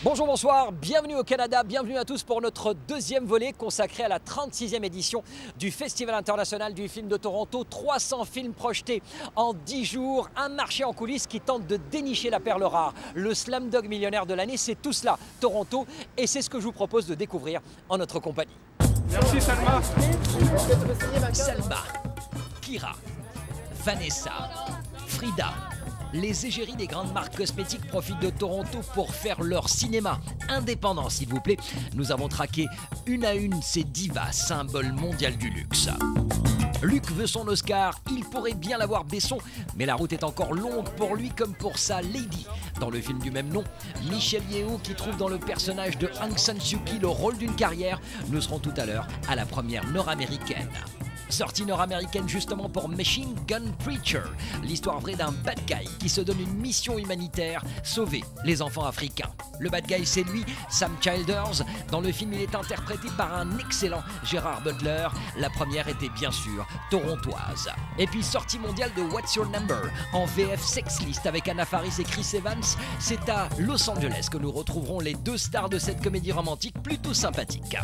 Bonjour, bonsoir, bienvenue au Canada, bienvenue à tous pour notre deuxième volet consacré à la 36e édition du Festival international du film de Toronto. 300 films projetés en 10 jours, un marché en coulisses qui tente de dénicher la perle rare. Le Slumdog millionnaire de l'année, c'est tout cela, Toronto, et c'est ce que je vous propose de découvrir en notre compagnie. Merci Salma. Salma, Kira, Vanessa, Frida. Les égéries des grandes marques cosmétiques profitent de Toronto pour faire leur cinéma indépendant, s'il vous plaît. Nous avons traqué une à une ces divas, symboles mondial du luxe. Luc veut son Oscar, il pourrait bien l'avoir Besson, mais la route est encore longue pour lui comme pour sa Lady. Dans le film du même nom, Michelle Yeoh qui trouve dans le personnage de Aung San Suu Kyi le rôle d'une carrière. Nous serons tout à l'heure à la première nord-américaine. Sortie nord-américaine justement pour Machine Gun Preacher, l'histoire vraie d'un bad guy qui se donne une mission humanitaire, sauver les enfants africains. Le bad guy c'est lui, Sam Childers. Dans le film il est interprété par un excellent Gérard Butler. La première était bien sûr torontoise. Et puis sortie mondiale de What's Your Number en VF Sexlist avec Anna Faris et Chris Evans. C'est à Los Angeles que nous retrouverons les deux stars de cette comédie romantique plutôt sympathique.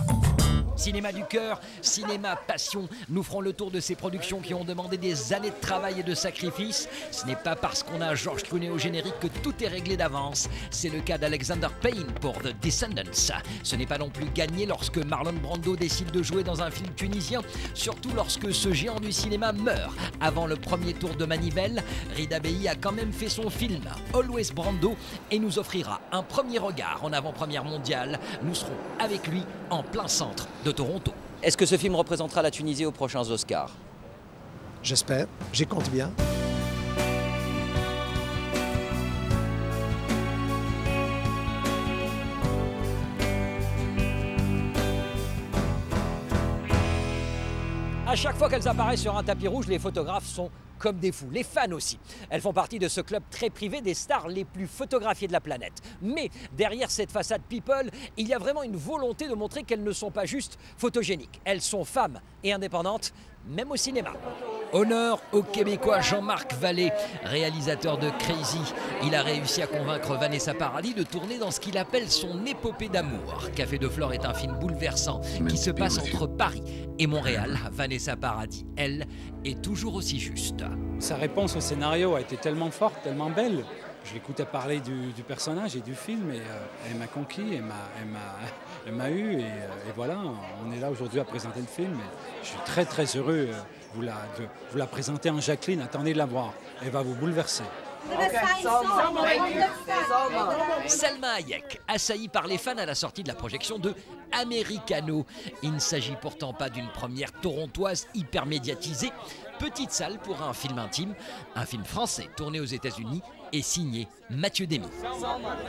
Cinéma du cœur, cinéma passion, nous ferons le tour de ces productions qui ont demandé des années de travail et de sacrifice. Ce n'est pas parce qu'on a George Clooney au générique que tout est réglé d'avance. C'est le cas d'Alexander Payne pour The Descendants. Ce n'est pas non plus gagné lorsque Marlon Brando décide de jouer dans un film tunisien, surtout lorsque ce géant du cinéma meurt. Avant le premier tour de manivelle, Rida Bey a quand même fait son film Always Brando et nous offrira un premier regard en avant-première mondiale. Nous serons avec lui en plein centre de Toronto. Est-ce que ce film représentera la Tunisie aux prochains Oscars? J'espère, j'y compte bien. À chaque fois qu'elles apparaissent sur un tapis rouge, les photographes sont comme des fous, les fans aussi. Elles font partie de ce club très privé des stars les plus photographiées de la planète. Mais derrière cette façade people, il y a vraiment une volonté de montrer qu'elles ne sont pas juste photogéniques. Elles sont femmes et indépendantes, même au cinéma. Honneur au Québécois Jean-Marc Vallée, réalisateur de Crazy. Il a réussi à convaincre Vanessa Paradis de tourner dans ce qu'il appelle son épopée d'amour. Café de Flore est un film bouleversant qui se passe entre Paris et Montréal. Vanessa Paradis, elle, est toujours aussi juste. Sa réponse au scénario a été tellement forte, tellement belle. Je l'écoutais parler du personnage et du film et elle m'a conquis, elle m'a eu et voilà, on est là aujourd'hui à présenter le film. Et je suis très très heureux de vous la présenter en Jacqueline, attendez de la voir, elle va vous bouleverser. Salma Hayek, assaillie par les fans à la sortie de la projection de Americano. Il ne s'agit pourtant pas d'une première torontoise hyper médiatisée. Petite salle pour un film intime, un film français tourné aux États-Unis et signé Mathieu Demy.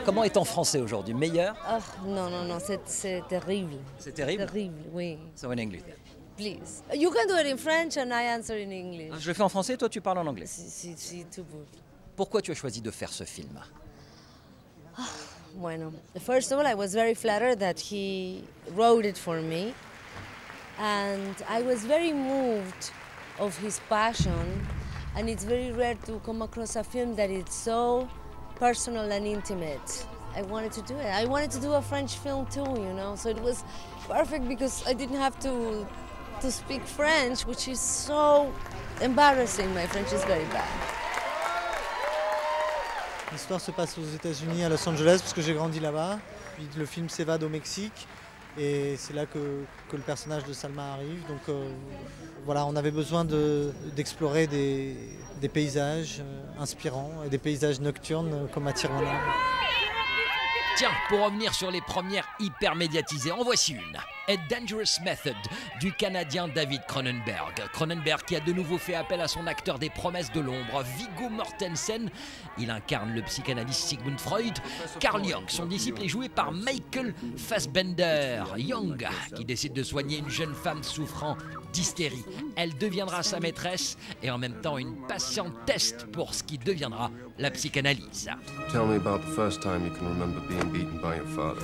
Comment est en français aujourd'hui? Meilleur? Oh, non, c'est terrible. C'est terrible? Terrible, oui. So in English then. Please. You can do it in French and I answer in English. Je le fais en français, toi tu parles en anglais. C'est tout beau. Pourquoi tu as choisi de faire ce film? Bueno, first of all, I was very flattered that he wrote it for me. And I was very moved of his passion. And it's very rare to come across a film that is so personal and intimate. I wanted to do it. I wanted to do a French film too, you know. So it was perfect because I didn't have to speak French, which is so embarrassing. My French is very bad. L'histoire se passe aux États-Unis, à Los Angeles, parce que j'ai grandi là-bas. Puis le film s'évade au Mexique. Et c'est là que le personnage de Salma arrive. Donc voilà, on avait besoin d'explorer des paysages inspirants et des paysages nocturnes comme à Tirana. Tiens, pour revenir sur les premières hyper médiatisées, en voici une. A Dangerous Method du Canadien David Cronenberg. Cronenberg qui a de nouveau fait appel à son acteur des promesses de l'ombre, Viggo Mortensen. Il incarne le psychanalyste Sigmund Freud. Carl Jung, son disciple, est joué par Michael Fassbender. Jung, qui décide de soigner une jeune femme souffrant d'hystérie. Elle deviendra sa maîtresse et en même temps une patiente test pour ce qui deviendra la psychanalyse. Tell me about the first time you can remember being beaten by your father.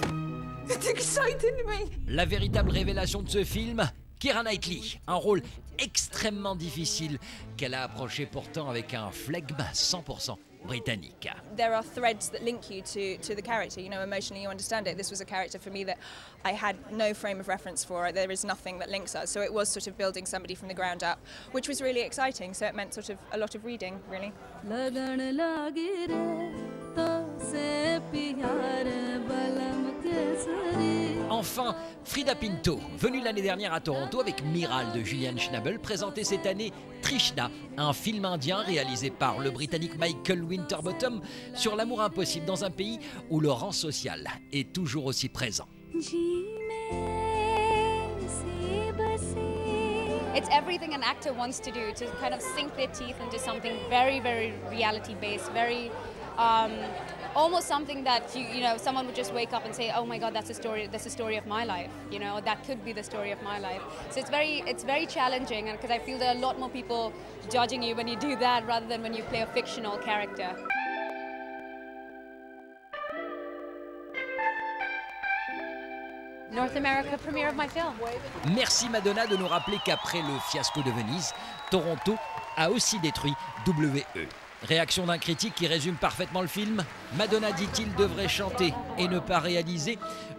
It's exciting me. La véritable révélation de ce film, Keira Knightley, un rôle extrêmement difficile qu'elle a approché pourtant avec un flegme 100% britannique. There are threads that link you to the character, you know, emotionally you understand it. This was a character for me that I had no frame of reference for. There is nothing that links us. So it was sort of building somebody from the ground up, which was really exciting. So it meant sort of a lot of reading, really. Enfin, Frida Pinto, venue l'année dernière à Toronto avec Miral de Julian Schnabel, présentait cette année Trishna, un film indien réalisé par le Britannique Michael Winterbottom sur l'amour impossible dans un pays où le rang social est toujours aussi présent. It's everything an actor wants to do, to kind of sink their teeth into something very, very reality-based, very almost something that you know someone would just wake up and say, oh my God, that's the story of my life. You know, that could be the story of my life. So it's very challenging, and because I feel there are a lot more people judging you when you do that rather than when you play a fictional character. North America premiere of my film. Merci Madonna de nous rappeler qu'après le fiasco de Venise, Toronto a aussi détruit WE. Réaction d'un critique qui résume parfaitement le film. Madonna, dit-il, devrait chanter et ne pas réaliser.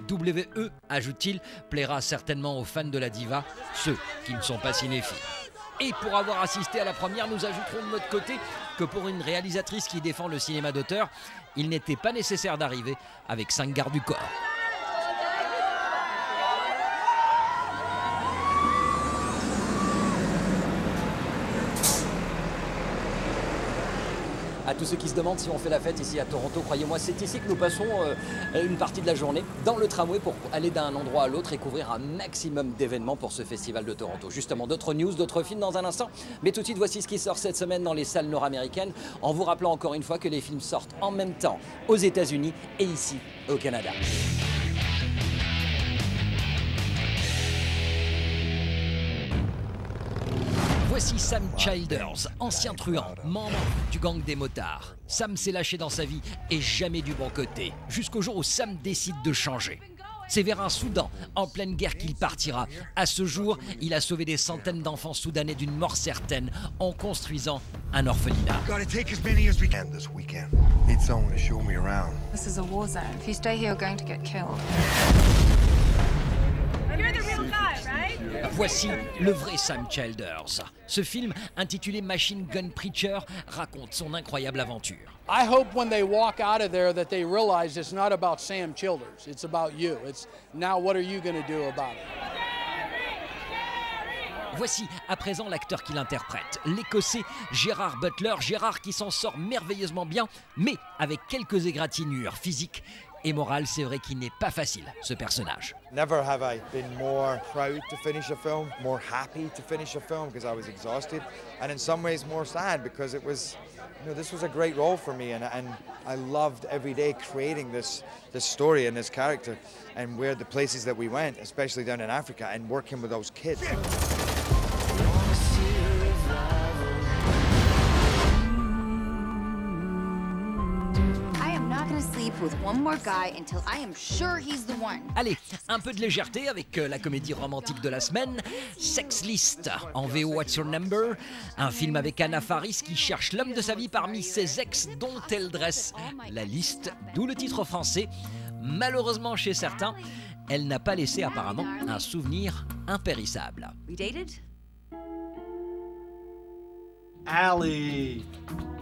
WE, ajoute-t-il, plaira certainement aux fans de la diva, ceux qui ne sont pas cinéphiles. Et pour avoir assisté à la première, nous ajouterons de notre côté que pour une réalisatrice qui défend le cinéma d'auteur, il n'était pas nécessaire d'arriver avec 5 gardes du corps. À tous ceux qui se demandent si on fait la fête ici à Toronto, croyez-moi, c'est ici que nous passons une partie de la journée dans le tramway pour aller d'un endroit à l'autre et couvrir un maximum d'événements pour ce festival de Toronto. Justement, d'autres news, d'autres films dans un instant. Mais tout de suite, voici ce qui sort cette semaine dans les salles nord-américaines, en vous rappelant encore une fois que les films sortent en même temps aux États-Unis et ici au Canada. Voici Sam Childers, ancien truand, membre du gang des motards. Sam s'est lâché dans sa vie et jamais du bon côté, jusqu'au jour où Sam décide de changer. C'est vers un Soudan, en pleine guerre, qu'il partira. À ce jour, il a sauvé des centaines d'enfants soudanais d'une mort certaine en construisant un orphelinat. This is a war zone. If you stay here, you're going to get killed. You're the real guy, right? Voici le vrai Sam Childers. Ce film, intitulé Machine Gun Preacher, raconte son incroyable aventure. I hope when they walk out of there that they realize it's not about Sam Childers. It's about you. It's now what are you going to do about it? Voici à présent l'acteur qui l'interprète, l'Écossais Gérard Butler. Gérard qui s'en sort merveilleusement bien, mais avec quelques égratignures physiques et morales. C'est vrai qu'il n'est pas facile, ce personnage. Never have I been more proud to finish a film, more happy to finish a film because I was exhausted, and in some ways more sad because it was, you know, this was a great role for me, and I loved every day creating this story and this character, and where the places that we went, especially down in Africa, and working with those kids. With one more guy until I am sure he's the one. Allez, un peu de légèreté avec la comédie romantique de la semaine, Sex List, en VO What's Your Number, un film avec Anna Faris qui cherche l'homme de sa vie parmi ses ex dont elle dresse la liste, d'où le titre français. Malheureusement chez certains, elle n'a pas laissé apparemment un souvenir impérissable. We dated? Allie!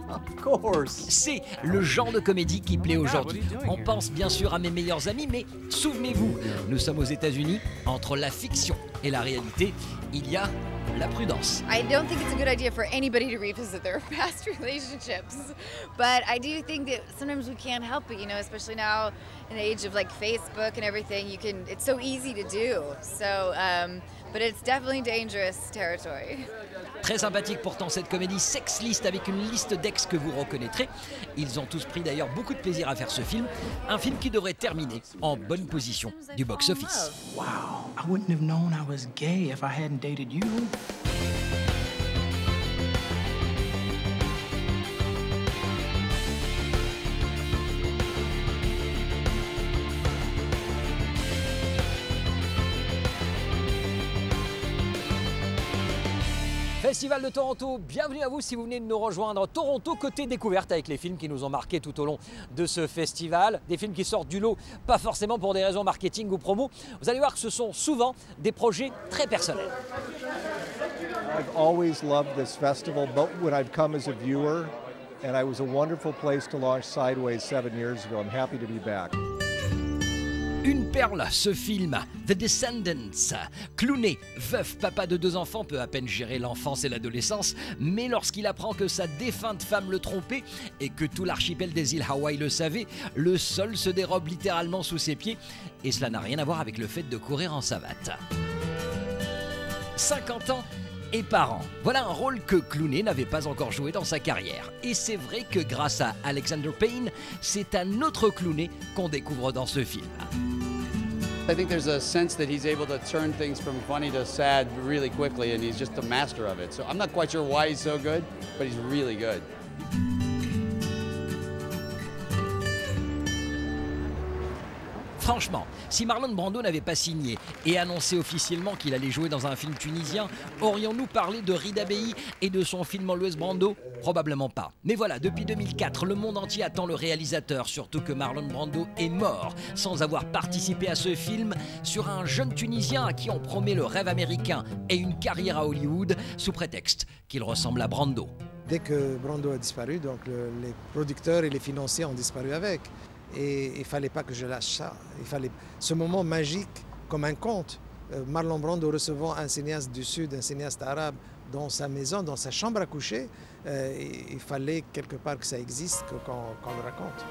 Of course. C'est le genre de comédie qui plaît aujourd'hui. On pense bien sûr à Mes meilleurs amis, mais souvenez-vous, nous sommes aux États-Unis. Entre la fiction et la réalité, il y a la prudence. I don't think it's a good idea for anybody to revisit their past relationships, but I do think that sometimes we can't help it, you know, especially now in the age of like Facebook and everything. It's so easy to do. So, but it's definitely dangerous territory. Très sympathique pourtant cette comédie Sex List avec une liste d'ex que vous reconnaîtrez. Ils ont tous pris d'ailleurs beaucoup de plaisir à faire ce film. Un film qui devrait terminer en bonne position du box-office. Wow, I wouldn't have known I was gay if I hadn't dated you. Festival de Toronto, bienvenue à vous si vous venez de nous rejoindre. Toronto, côté découverte avec les films qui nous ont marqués tout au long de ce festival. Des films qui sortent du lot, pas forcément pour des raisons marketing ou promo. Vous allez voir que ce sont souvent des projets très personnels. I've always loved this festival, but when I've come as a viewer, and it was a wonderful place to launch Sideways 7 years ago. I'm happy to be back. Une perle, ce film, The Descendants. Clooney, veuf, papa de 2 enfants, peut à peine gérer l'enfance et l'adolescence, mais lorsqu'il apprend que sa défunte femme le trompait et que tout l'archipel des îles Hawaï le savait, le sol se dérobe littéralement sous ses pieds, et cela n'a rien à voir avec le fait de courir en savate. 50 ans et parents. Voilà un rôle que Clooney n'avait pas encore joué dans sa carrière. Et c'est vrai que grâce à Alexander Payne, c'est un autre Clooney qu'on découvre dans ce film. I think there's a sense that he's able to turn things from funny to sad really quickly, and he's just a master of it. So I'm not quite sure why he's so good, but he's really good. Franchement, si Marlon Brando n'avait pas signé et annoncé officiellement qu'il allait jouer dans un film tunisien, aurions-nous parlé de Rida Bey et de son film Always Brando? Probablement pas. Mais voilà, depuis 2004, le monde entier attend le réalisateur, surtout que Marlon Brando est mort sans avoir participé à ce film sur un jeune Tunisien à qui on promet le rêve américain et une carrière à Hollywood sous prétexte qu'il ressemble à Brando. Dès que Brando a disparu, donc les producteurs et les financiers ont disparu avec. Et il ne fallait pas que je lâche ça. Il fallait ce moment magique, comme un conte. Marlon Brando recevant un cinéaste du Sud, un cinéaste arabe, dans sa maison, dans sa chambre à coucher. Il fallait quelque part que ça existe, qu'on le raconte.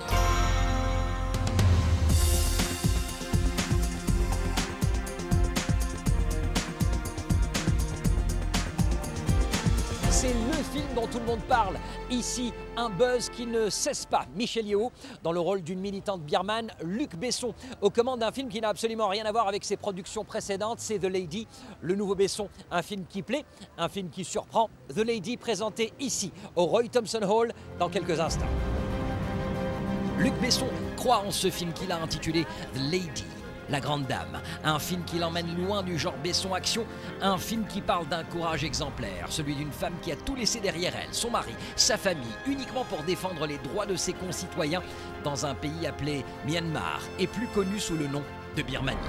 C'est le film dont tout le monde parle. Ici, un buzz qui ne cesse pas. Michelle Yeoh dans le rôle d'une militante birmane, Luc Besson aux commandes d'un film qui n'a absolument rien à voir avec ses productions précédentes, c'est The Lady. Le nouveau Besson, un film qui plaît, un film qui surprend. The Lady présenté ici au Roy Thompson Hall dans quelques instants. Luc Besson croit en ce film qu'il a intitulé The Lady. La Grande Dame, un film qui l'emmène loin du genre Besson action, un film qui parle d'un courage exemplaire, celui d'une femme qui a tout laissé derrière elle, son mari, sa famille, uniquement pour défendre les droits de ses concitoyens dans un pays appelé Myanmar et plus connu sous le nom de Birmanie.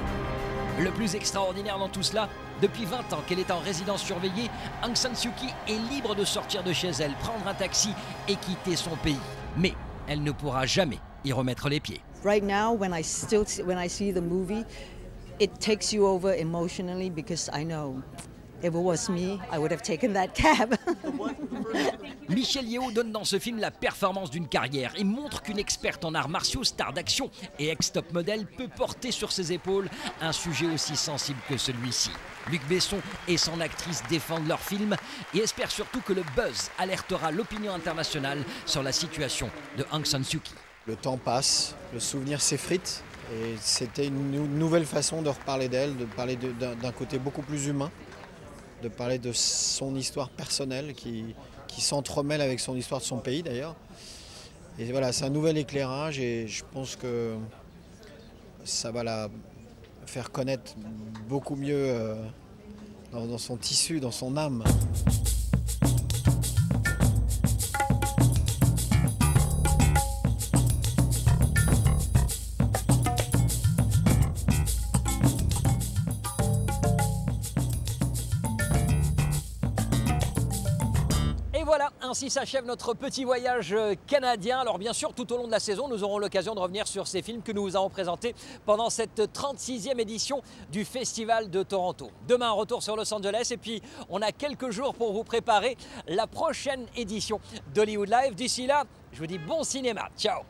Le plus extraordinaire dans tout cela, depuis 20 ans qu'elle est en résidence surveillée, Aung San Suu Kyi est libre de sortir de chez elle, prendre un taxi et quitter son pays. Mais elle ne pourra jamais y remettre les pieds. Right now, when I see the movie, it takes you over emotionally because I know if it was me, I would have taken that cab. Michelle Yeoh donne dans ce film la performance d'une carrière et montre qu'une experte en arts martiaux, star d'action et ex-top modèle peut porter sur ses épaules un sujet aussi sensible que celui-ci. Luc Besson et son actrice défendent leur film et espèrent surtout que le buzz alertera l'opinion internationale sur la situation de Aung San Suu Kyi. Le temps passe, le souvenir s'effrite et c'était une nouvelle façon de reparler d'elle, de parler d'un côté beaucoup plus humain, de parler de son histoire personnelle qui s'entremêle avec son histoire de son pays d'ailleurs. Et voilà, c'est un nouvel éclairage et je pense que ça va la faire connaître beaucoup mieux dans son tissu, dans son âme. Voilà, ainsi s'achève notre petit voyage canadien. Alors bien sûr, tout au long de la saison, nous aurons l'occasion de revenir sur ces films que nous vous avons présentés pendant cette 36e édition du Festival de Toronto. Demain, un retour sur Los Angeles et puis on a quelques jours pour vous préparer la prochaine édition d'Hollywood Live. D'ici là, je vous dis bon cinéma. Ciao!